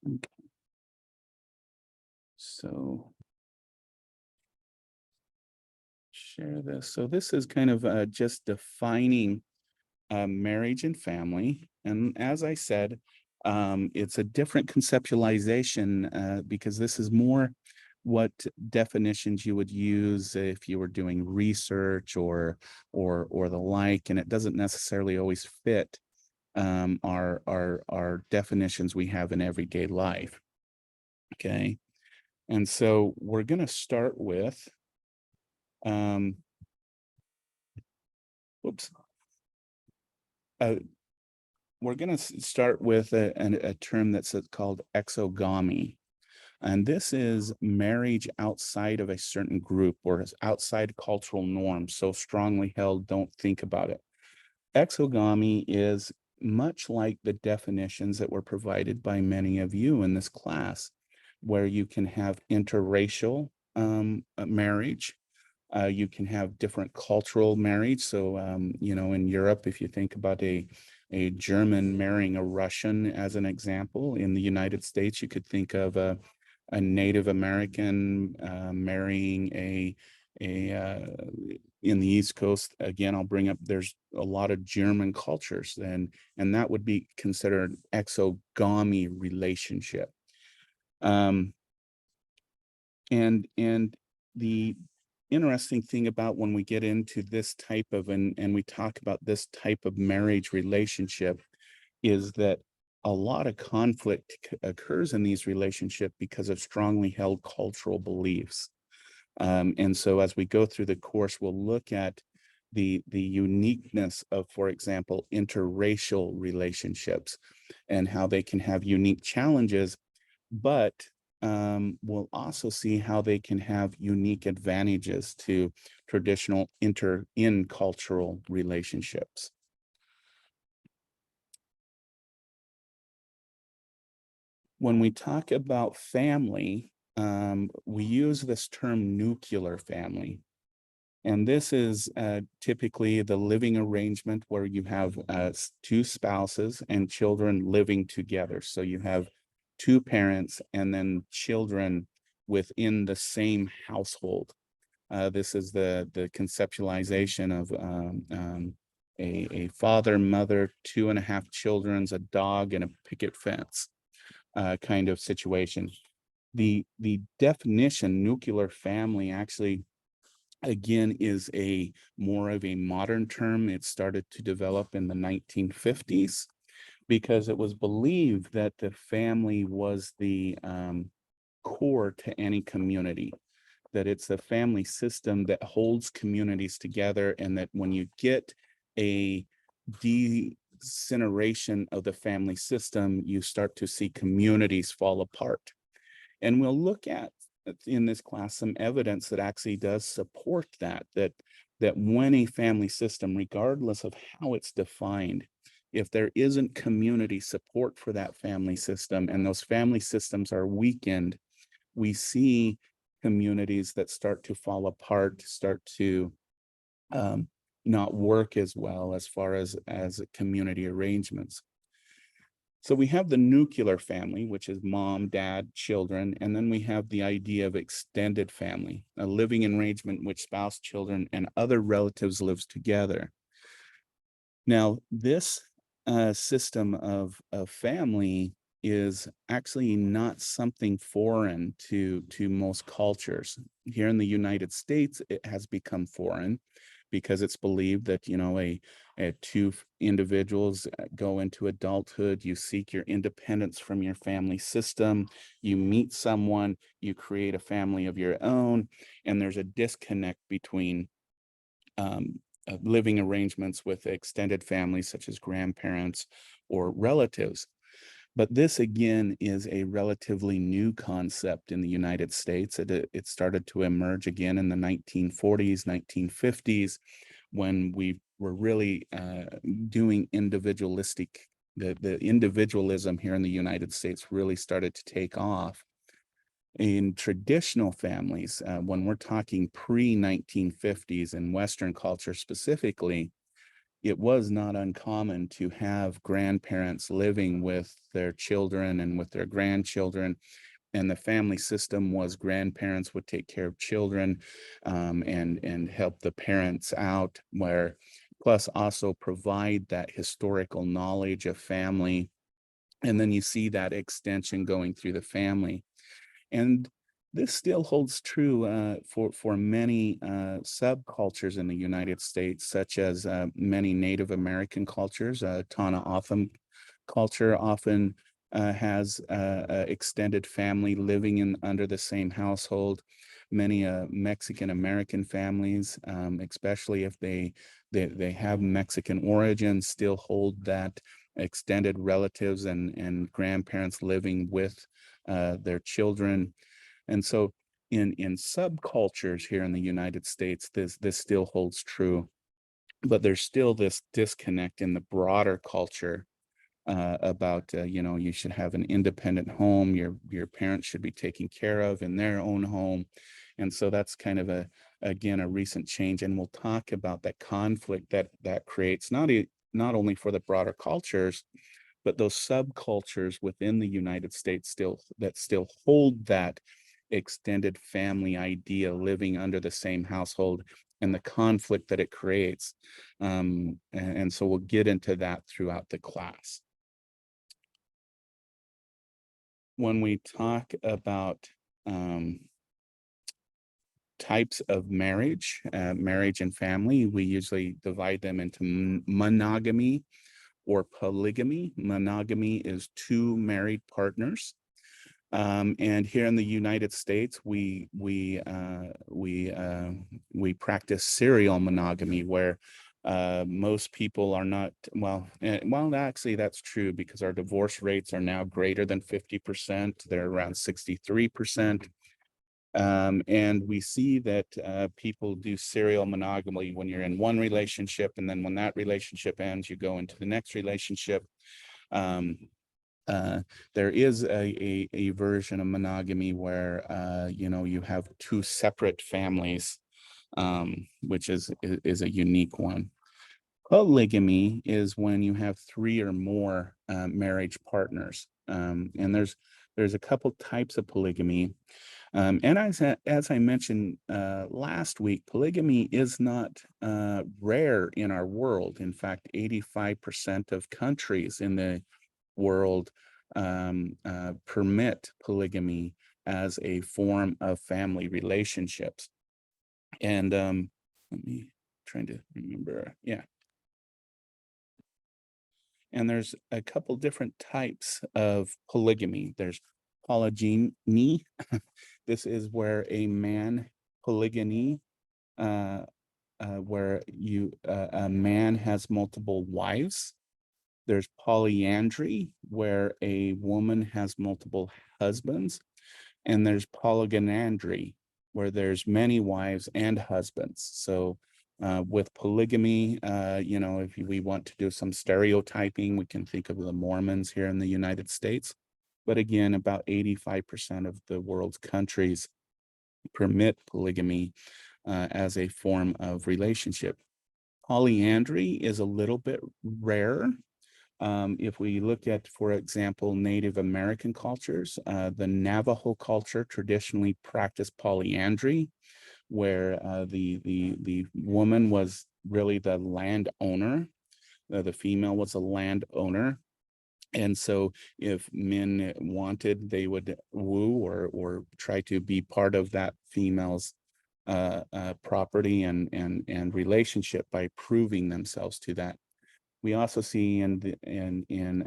Okay. So share this. So this is kind of just defining marriage and family. And as I said, it's a different conceptualization because this is more what definitions you would use if you were doing research or the like, and it doesn't necessarily always fit our definitions we have in everyday life. Okay, and so we're going to start with um, whoops. Uh, we're going to start with a term that's called exogamy. And this is marriage outside of a certain group or outside cultural norms. So strongly held, don't think about it. Exogamy is much like the definitions that were provided by many of you in this class, where you can have interracial marriage. You can have different cultural marriage. So, in Europe, if you think about a German marrying a Russian as an example, in the United States, you could think of a Native American marrying a in the East Coast. Again, I'll bring up there's a lot of German cultures, and that would be considered exogamy relationship. Um, and the interesting thing about when we get into this type of and we talk about this type of marriage relationship is that a lot of conflict occurs in these relationships because of strongly held cultural beliefs. And so as we go through the course, we'll look at the uniqueness of, for example, interracial relationships and how they can have unique challenges, but we'll also see how they can have unique advantages to traditional in cultural relationships. When we talk about family, we use this term nuclear family. And this is typically the living arrangement where you have two spouses and children living together. So you have two parents and then children within the same household. This is the conceptualization of a father, mother, 2.5 children, a dog, and a picket fence kind of situation. The definition nuclear family actually again is a more of a modern term. It started to develop in the 1950s because it was believed that the family was the core to any community, that it's the family system that holds communities together, and that when you get a disintegration of the family system, you start to see communities fall apart. And we'll look at in this class some evidence that actually does support that when a family system, regardless of how it's defined, if there isn't community support for that family system and those family systems are weakened, we see communities that start to fall apart, start to not work as well as far as community arrangements. So we have the nuclear family, which is mom, dad, children, and then we have the idea of extended family, a living arrangement in which spouse, children, and other relatives lives together. Now, this system of family is actually not something foreign to most cultures. Here in the United States, it has become foreign because it's believed that, two individuals go into adulthood, you seek your independence from your family system, you meet someone, you create a family of your own, and there's a disconnect between living arrangements with extended families such as grandparents or relatives. But this again is a relatively new concept in the United States. It started to emerge again in the 1940s, 1950s, when we were really doing individualistic, the individualism here in the United States really started to take off. In traditional families, when we're talking pre-1950s in Western culture specifically, it was not uncommon to have grandparents living with their children and with their grandchildren, and the family system was grandparents would take care of children, and help the parents out, where plus also provide that historical knowledge of family. And then you see that extension going through the family. And this still holds true for many subcultures in the United States, such as many Native American cultures. Tana Otham culture often has extended family living in under the same household. Many Mexican American families, especially if they have Mexican origin, still hold that extended relatives and grandparents living with their children. And so in subcultures here in the United States, this still holds true, but there's still this disconnect in the broader culture about you should have an independent home. Your parents should be taken care of in their own home. And so that's kind of again a recent change, and we'll talk about that conflict that creates not only for the broader cultures, but those subcultures within the United States still hold that extended family idea living under the same household, and the conflict that it creates. And so we'll get into that throughout the class. When we talk about types of marriage, marriage and family, we usually divide them into monogamy or polygamy. Monogamy is two married partners. And here in the United States, we practice serial monogamy, where most people are not, well, actually that's true, because our divorce rates are now greater than 50%. They're around 63%. And we see that people do serial monogamy when you're in one relationship, and then when that relationship ends, you go into the next relationship. Um, there is a version of monogamy where you have two separate families, which is a unique one. Polygamy is when you have three or more marriage partners, and there's a couple types of polygamy. And as I mentioned last week, polygamy is not rare in our world. In fact, 85% of countries in the world permit polygamy as a form of family relationships. And let me trying to remember. Yeah. And there's a couple different types of polygamy. There's polygyny. This is where a man polygyny, where a man has multiple wives. There's polyandry, where a woman has multiple husbands. And there's polygynandry, where there's many wives and husbands. So with polygamy, if we want to do some stereotyping, we can think of the Mormons here in the United States. But again, about 85% of the world's countries permit polygamy as a form of relationship. Polyandry is a little bit rare. If we look at, for example, Native American cultures, the Navajo culture traditionally practiced polyandry, where the woman was really the landowner, the female was a landowner. And so if men wanted, they would woo or try to be part of that female's property and relationship by proving themselves to that. We also see in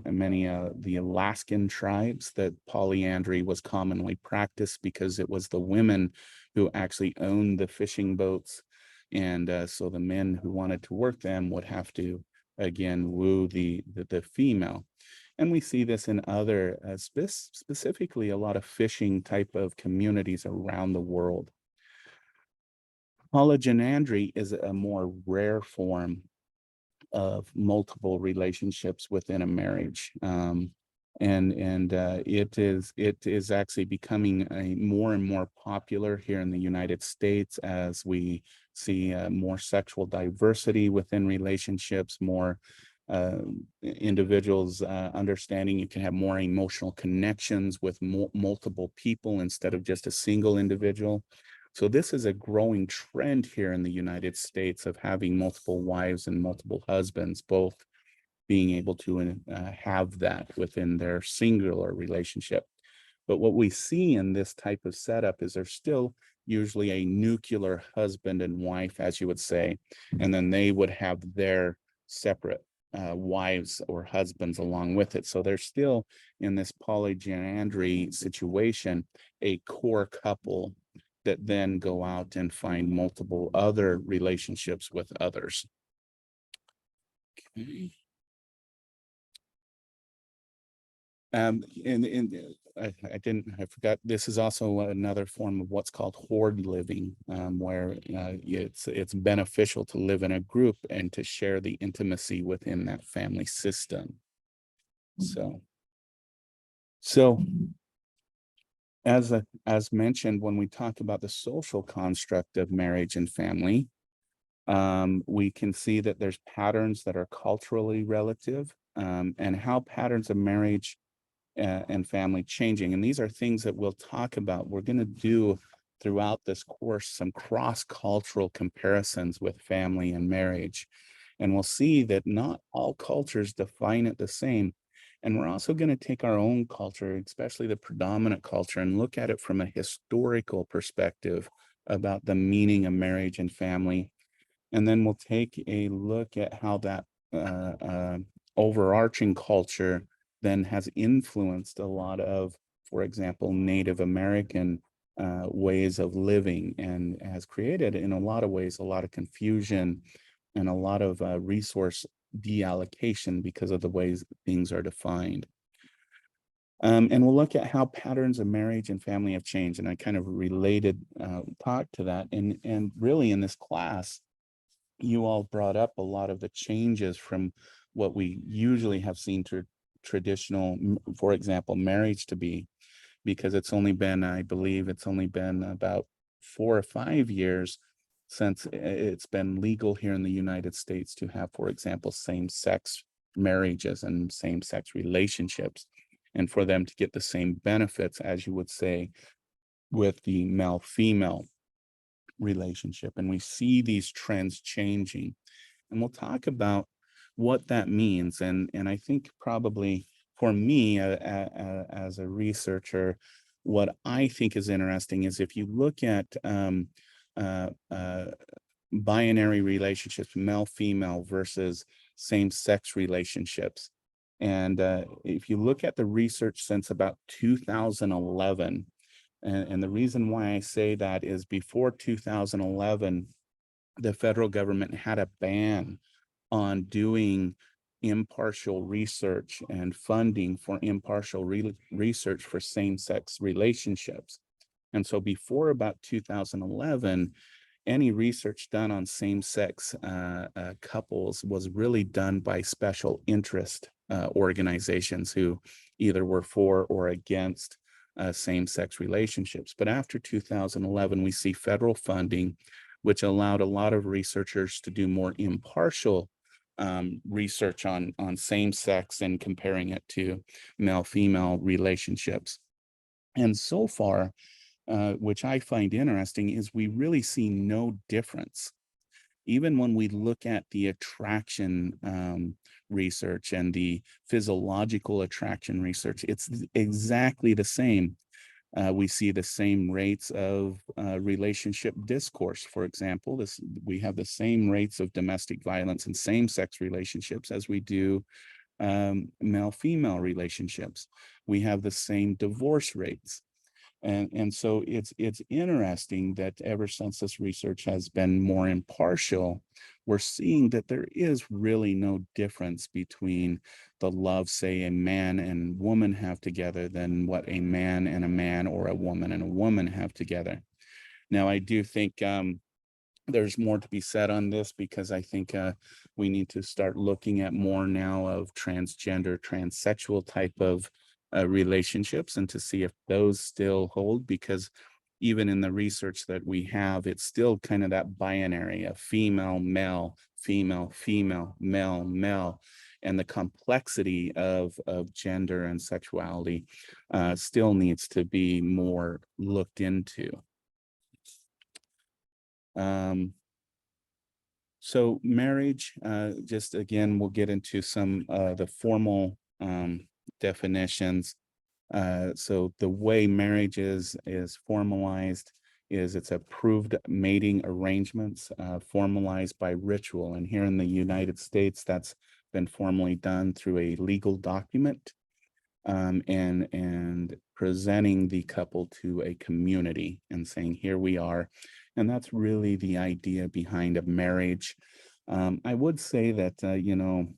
many the Alaskan tribes that polyandry was commonly practiced, because it was the women who actually owned the fishing boats, and so the men who wanted to work them would have to again woo the female. And we see this in other, specifically a lot of fishing type of communities around the world. Polygynandry is a more rare form of multiple relationships within a marriage. And it is actually becoming a more and more popular here in the United States, as we see more sexual diversity within relationships, more uh, individuals understanding you can have more emotional connections with multiple people instead of just a single individual. So this is a growing trend here in the United States of having multiple wives and multiple husbands, both being able to have that within their singular relationship. But what we see in this type of setup is there's still usually a nuclear husband and wife, as you would say, and then they would have their separate wives or husbands along with it. So there's still in this polygyny situation a core couple that then go out and find multiple other relationships with others. Okay. I forgot, this is also another form of what's called horde living, where it's beneficial to live in a group and to share the intimacy within that family system. So as mentioned, when we talk about the social construct of marriage and family, we can see that there's patterns that are culturally relative, and how patterns of marriage and family changing. And these are things that we'll talk about. We're going to do throughout this course some cross-cultural comparisons with family and marriage. And we'll see that not all cultures define it the same. And we're also going to take our own culture, especially the predominant culture, and look at it from a historical perspective about the meaning of marriage and family. And then we'll take a look at how that overarching culture then has influenced a lot of, for example, Native American ways of living, and has created in a lot of ways a lot of confusion and a lot of resource deallocation because of the ways things are defined. And we'll look at how patterns of marriage and family have changed. And I kind of related talk to that. And really in this class, you all brought up a lot of the changes from what we usually have seen to traditional, for example, marriage to be, because it's only been, I believe it's only been about 4 or 5 years since it's been legal here in the United States to have, for example, same-sex marriages and same-sex relationships, and for them to get the same benefits, as you would say, with the male-female relationship. And we see these trends changing, and we'll talk about what that means. And I think probably for me as a researcher, what I think is interesting is if you look at uh, uh, binary relationships, male female versus same-sex relationships, and if you look at the research since about 2011, and the reason why I say that is before 2011, the federal government had a ban on doing impartial research and funding for impartial research for same-sex relationships. And so before about 2011, any research done on same-sex couples was really done by special interest organizations who either were for or against same-sex relationships. But after 2011, we see federal funding, which allowed a lot of researchers to do more impartial research on same-sex and comparing it to male-female relationships. And so far, which I find interesting, is we really see no difference. Even when we look at the attraction research and the physiological attraction research, it's exactly the same. We see the same rates of relationship discourse. For example, we have the same rates of domestic violence in same-sex relationships as we do male-female relationships. We have the same divorce rates. And so it's interesting that ever since this research has been more impartial, we're seeing that there is really no difference between the love, say, a man and woman have together than what a man or a woman and a woman have together. Now, I do think there's more to be said on this, because I think we need to start looking at more now of transgender, transsexual type of relationships, and to see if those still hold, because even in the research that we have, it's still kind of that binary of female, male, female, female, male, male. And the complexity of gender and sexuality still needs to be more looked into. So marriage, just again, we'll get into some the formal definitions. So the way marriage is formalized is it's approved mating arrangements formalized by ritual. And here in the United States, that's been formally done through a legal document and presenting the couple to a community and saying, here we are. And that's really the idea behind a marriage. I would say that, you know,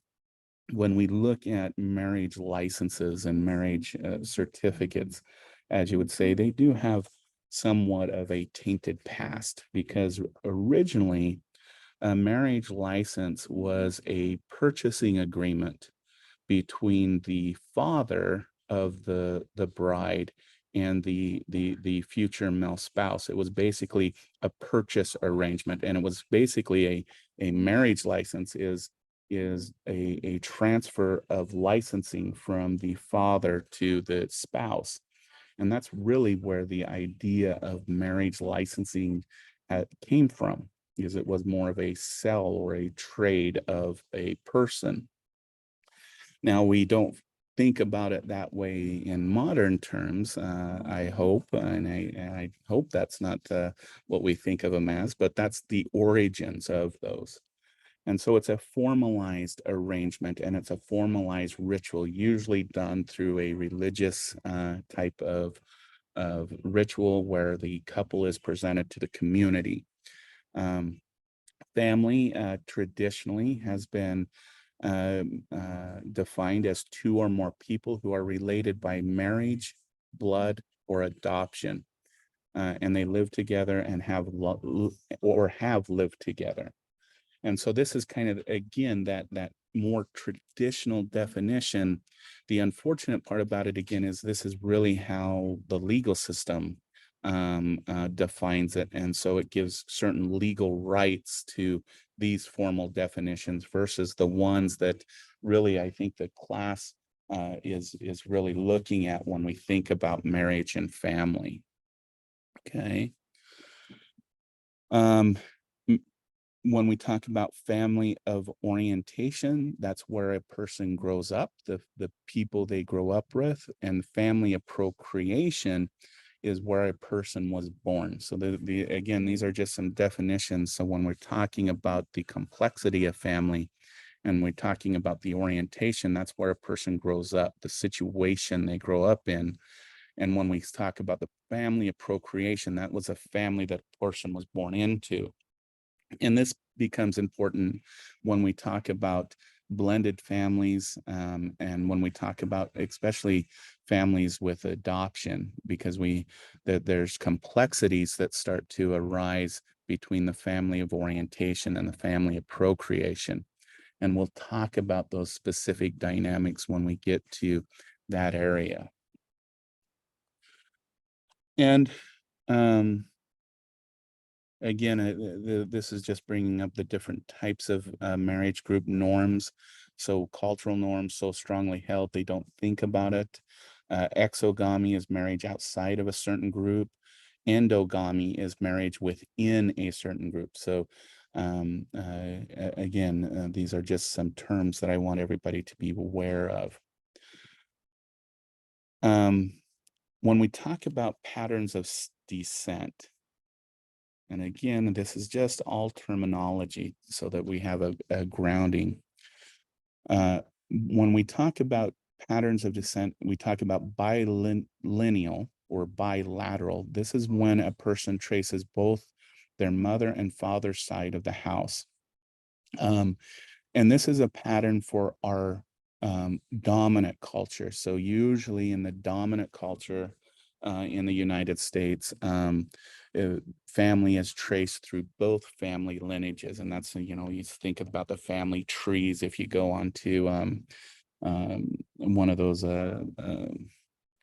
when we look at marriage licenses and marriage certificates, as you would say, they do have somewhat of a tainted past, because originally a marriage license was a purchasing agreement between the father of the bride and the future male spouse. It was basically a purchase arrangement, and it was basically a marriage license is a transfer of licensing from the father to the spouse. And that's really where the idea of marriage licensing came from, because it was more of a sell or a trade of a person. Now, we don't think about it that way in modern terms, I hope, and I hope that's not what we think of them as, but that's the origins of those. And so it's a formalized arrangement, and it's a formalized ritual, usually done through a religious type of ritual where the couple is presented to the community. Family traditionally has been defined as two or more people who are related by marriage, blood, or adoption, and they live together and have lived together. And so this is kind of, again, that more traditional definition. The unfortunate part about it, again, is this is really how the legal system defines it. And so it gives certain legal rights to these formal definitions versus the ones that really, I think, the class is really looking at when we think about marriage and family. Okay. When we talk about family of orientation, that's where a person grows up, the people they grow up with, and family of procreation is where a person was born. So again, these are just some definitions. So when we're talking about the complexity of family and we're talking about the orientation, that's where a person grows up, the situation they grow up in. And when we talk about the family of procreation, that was a family that a person was born into. And this becomes important when we talk about blended families and when we talk about especially families with adoption, because there's complexities that start to arise between the family of orientation and the family of procreation. And we'll talk about those specific dynamics when we get to that area. And again, this is just bringing up the different types of marriage group norms. So cultural norms so strongly held, they don't think about it. Exogamy is marriage outside of a certain group. Endogamy is marriage within a certain group. So again, these are just some terms that I want everybody to be aware of. When we talk about patterns of descent, and again, this is just all terminology so that we have a grounding. When we talk about patterns of descent, we talk about bilineal or bilateral. This is when a person traces both their mother and father's side of the house. And this is a pattern for our dominant culture. So usually in the dominant culture in the United States, family is traced through both family lineages. And that's, you know, you think about the family trees. If you go on to one of those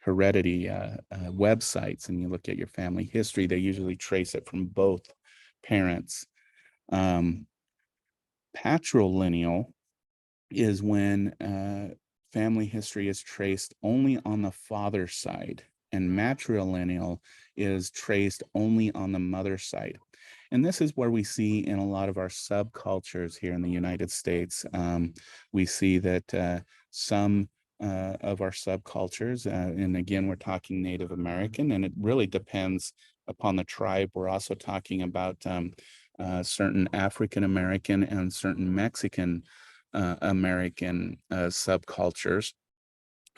heredity websites and you look at your family history, they usually trace it from both parents. Patrilineal is when family history is traced only on the father's side, and matrilineal is traced only on the mother's side. And this is where we see in a lot of our subcultures here in the United States, we see that some of our subcultures, and again, we're talking Native American, and it really depends upon the tribe. We're also talking about certain African American and certain Mexican American subcultures,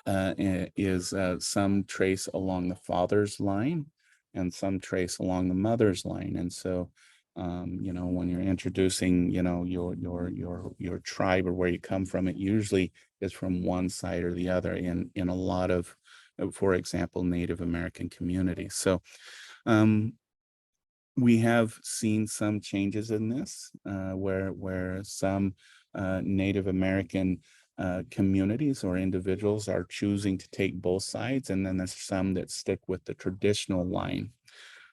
is some trace along the father's line and some trace along the mother's line. And so, you know, when you're introducing, you know, your tribe or where you come from, it usually is from one side or the other in a lot of, for example, Native American communities. So, we have seen some changes in this, where some Native American communities or individuals are choosing to take both sides, and then there's some that stick with the traditional line.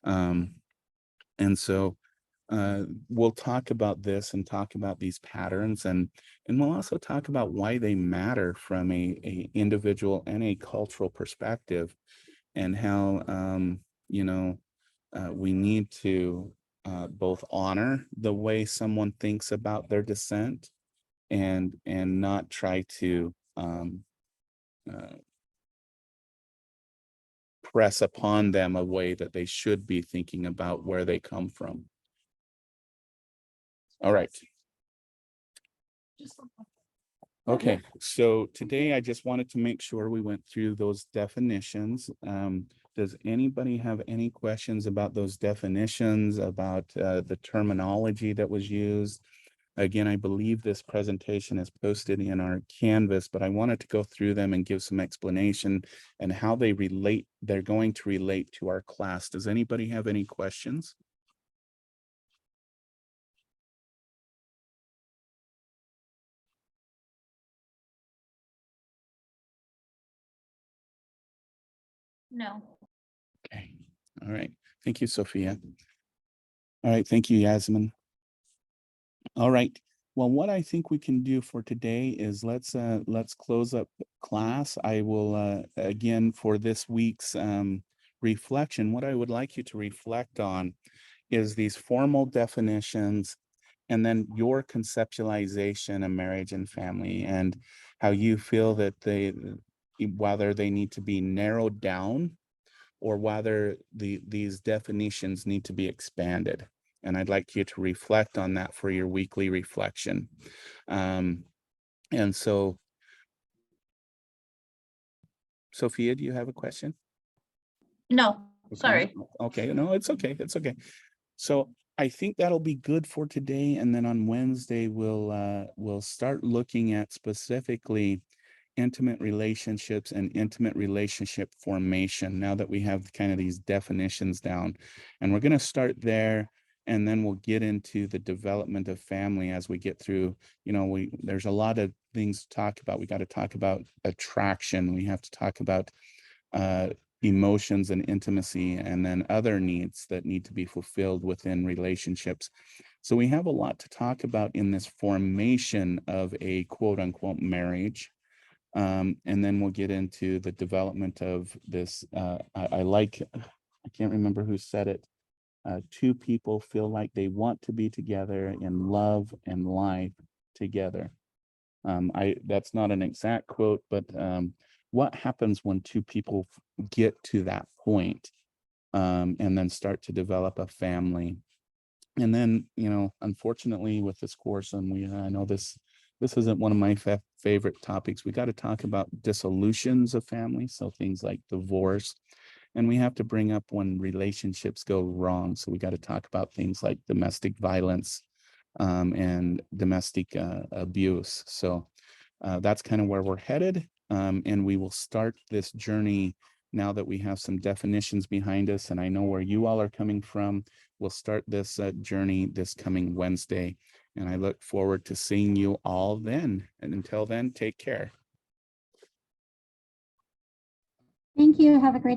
And so we'll talk about this and talk about these patterns, and we'll also talk about why they matter from a individual and a cultural perspective, and how you know, we need to both honor the way someone thinks about their descent and not try to uh, press upon them a way that they should be thinking about where they come from. All right. Okay, so today I just wanted to make sure we went through those definitions. Does anybody have any questions about those definitions, about the terminology that was used? Again, I believe this presentation is posted in our Canvas, but I wanted to go through them and give some explanation and how they relate. They're going to relate to our class. Does anybody have any questions? No. Okay. All right. Thank you, Sophia. All right. Thank you, Yasmin. All right. Well, what I think we can do for today is let's close up class. I will again, for this week's reflection, what I would like you to reflect on is these formal definitions and then your conceptualization of marriage and family, and how you feel that whether they need to be narrowed down or whether these definitions need to be expanded. And I'd like you to reflect on that for your weekly reflection. And so, Sophia, do you have a question? No, sorry. Okay, no, it's okay. It's okay. So I think that'll be good for today. And then on Wednesday, we'll start looking at specifically intimate relationships and intimate relationship formation, now that we have kind of these definitions down. And we're going to start there, and then we'll get into the development of family as we get through. You know, there's a lot of things to talk about. We got to talk about attraction. We have to talk about emotions and intimacy, and then other needs that need to be fulfilled within relationships. So we have a lot to talk about in this formation of a quote unquote marriage. And then we'll get into the development of this. I can't remember who said it. Two people feel like they want to be together in love and life together. That's not an exact quote, but what happens when two people get to that point, and then start to develop a family? And then, you know, unfortunately with this course, and I know this isn't one of my favorite topics. We got to talk about dissolutions of family. So things like divorce, and we have to bring up when relationships go wrong. So we got to talk about things like domestic violence, and domestic abuse. So that's kind of where we're headed. And we will start this journey now that we have some definitions behind us, and I know where you all are coming from. We'll start this journey this coming Wednesday, and I look forward to seeing you all then. And until then, take care. Thank you. Have a great